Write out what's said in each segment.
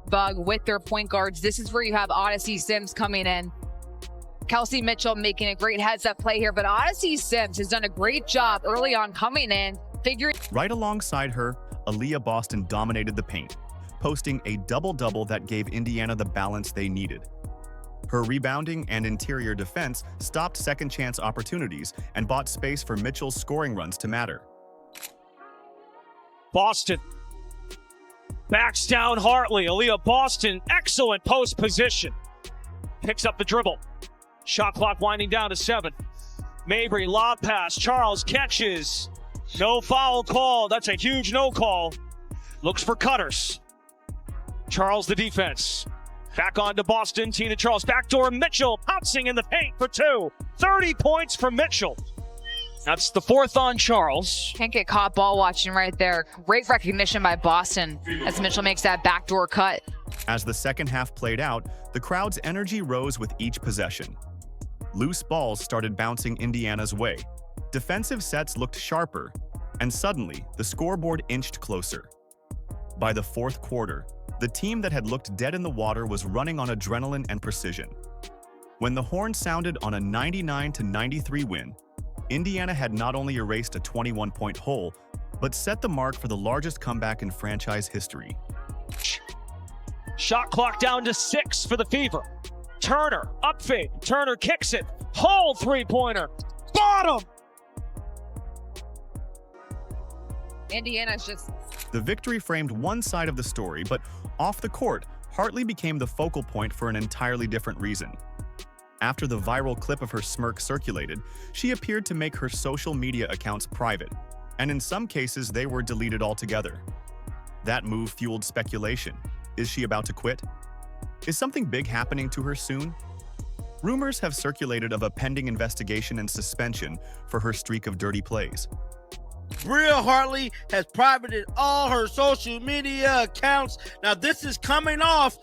bug with their point guards. This is where you have Odyssey Sims coming in. Kelsey Mitchell making a great heads-up play here, but Odyssey Sims has done a great job early on coming in, figuring. Right alongside her, Aaliyah Boston dominated the paint, posting a double-double that gave Indiana the balance they needed. Her rebounding and interior defense stopped second-chance opportunities and bought space for Mitchell's scoring runs to matter. Boston backs down Hartley. Aaliyah Boston, excellent post position. Picks up the dribble. Shot clock winding down to 7. Mabry, lob pass. Charles catches. No foul call. That's a huge no call. Looks for cutters. Charles the defense. Back on to Boston. Tina Charles. Backdoor Mitchell pouncing in the paint for 2. 30 points for Mitchell. That's the 4th on Charles. Can't get caught ball watching right there. Great recognition by Boston as Mitchell makes that backdoor cut. As the second half played out, the crowd's energy rose with each possession. Loose balls started bouncing Indiana's way. Defensive sets looked sharper, and suddenly, the scoreboard inched closer. By the fourth quarter, the team that had looked dead in the water was running on adrenaline and precision. When the horn sounded on a 99-93 win, Indiana had not only erased a 21-point hole, but set the mark for the largest comeback in franchise history. Shot clock down to 6 for the Fever. Turner, up fade. Turner kicks it. Hole three-pointer. Bottom! Indiana's just... The victory framed one side of the story, but off the court, Hartley became the focal point for an entirely different reason. After the viral clip of her smirk circulated, she appeared to make her social media accounts private, and in some cases they were deleted altogether. That move fueled speculation. Is she about to quit? Is something big happening to her soon? Rumors have circulated of a pending investigation and suspension for her streak of dirty plays. Bria Hartley has privated all her social media accounts. Now, this is coming off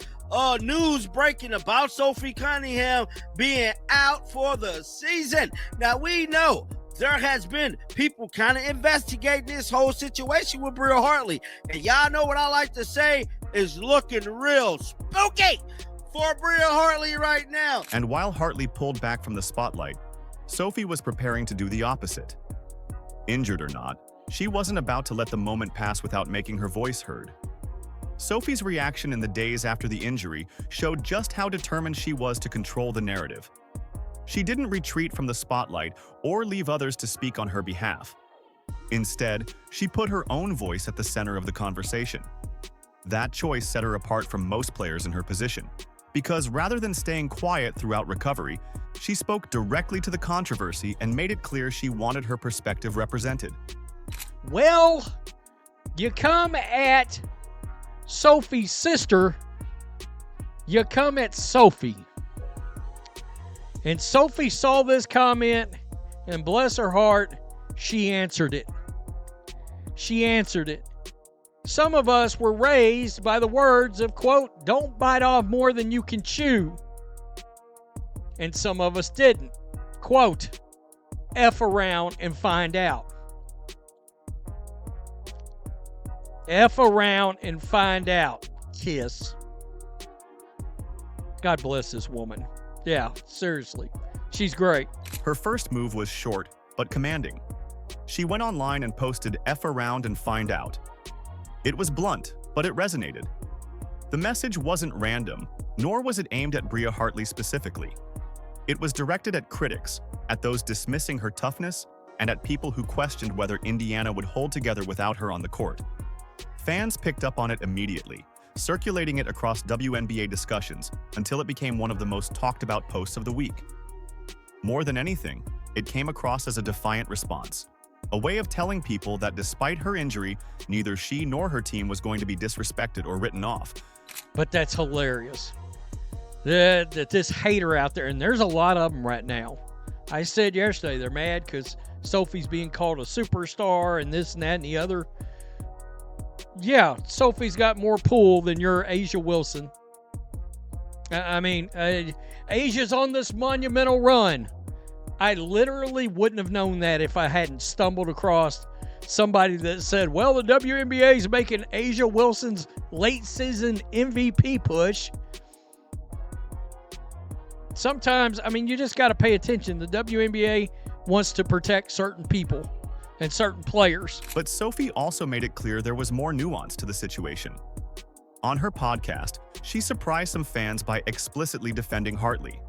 news breaking about Sophie Cunningham being out for the season. Now, we know there has been people kind of investigating this whole situation with Bria Hartley. And y'all know what I like to say is looking real spooky for Bria Hartley right now. And while Hartley pulled back from the spotlight, Sophie was preparing to do the opposite. Injured or not, she wasn't about to let the moment pass without making her voice heard. Sophie's reaction in the days after the injury showed just how determined she was to control the narrative. She didn't retreat from the spotlight or leave others to speak on her behalf. Instead, she put her own voice at the center of the conversation. That choice set her apart from most players in her position, because rather than staying quiet throughout recovery, she spoke directly to the controversy and made it clear she wanted her perspective represented. Well, you come at Sophie's sister, you come at Sophie. And Sophie saw this comment, and bless her heart, she answered it. She answered it. Some of us were raised by the words of, quote, don't bite off more than you can chew. And some of us didn't. Quote, F around and find out. F around and find out. Kiss. God bless this woman. Yeah, seriously. She's great. Her first move was short, but commanding. She went online and posted F around and find out. It was blunt, but it resonated. The message wasn't random, nor was it aimed at Bria Hartley specifically. It was directed at critics, at those dismissing her toughness, and at people who questioned whether Indiana would hold together without her on the court. Fans picked up on it immediately, circulating it across WNBA discussions until it became one of the most talked about posts of the week. More than anything, it came across as a defiant response, a way of telling people that despite her injury, neither she nor her team was going to be disrespected or written off. But that's hilarious. That this hater out there, and there's a lot of them right now. I said yesterday they're mad because Sophie's being called a superstar and this and that and the other. Yeah, Sophie's got more pull than your Asia Wilson. I mean, Asia's on this monumental run. I literally wouldn't have known that if I hadn't stumbled across somebody that said, well, the WNBA is making Asia Wilson's late season MVP push. Sometimes, I mean, you just got to pay attention. The WNBA wants to protect certain people and certain players. But Sophie also made it clear there was more nuance to the situation. On her podcast, she surprised some fans by explicitly defending Hartley.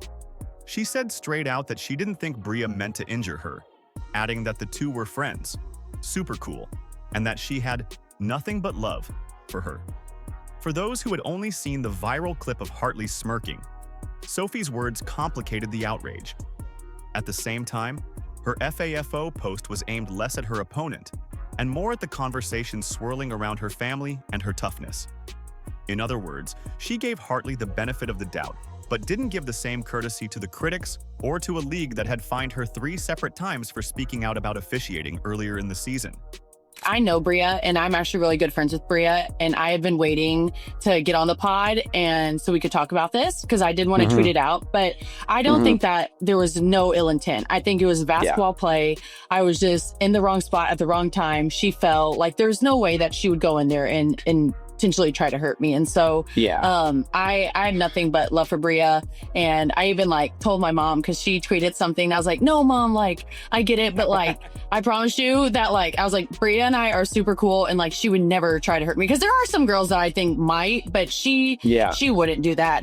She said straight out that she didn't think Bria meant to injure her, adding that the two were friends, super cool, and that she had nothing but love for her. For those who had only seen the viral clip of Hartley smirking, Sophie's words complicated the outrage. At the same time, her FAFO post was aimed less at her opponent and more at the conversation swirling around her family and her toughness. In other words, she gave Hartley the benefit of the doubt, but didn't give the same courtesy to the critics or to a league that had fined her 3 separate times for speaking out about officiating earlier in the season. I know Bria, and I'm actually really good friends with Bria, and I have been waiting to get on the pod and so we could talk about this because I did want to tweet it out, but I don't think that there was no ill intent. I think it was basketball play. I was just in the wrong spot at the wrong time. She fell. Like, there's no way that she would go in there and potentially try to hurt me. And so I had nothing but love for Bria. And I even told my mom, because she tweeted something. I was like, no, Mom, I get it. But I promise you that I was like, Bria and I are super cool. And she would never try to hurt me. Because there are some girls that I think might, but she wouldn't do that.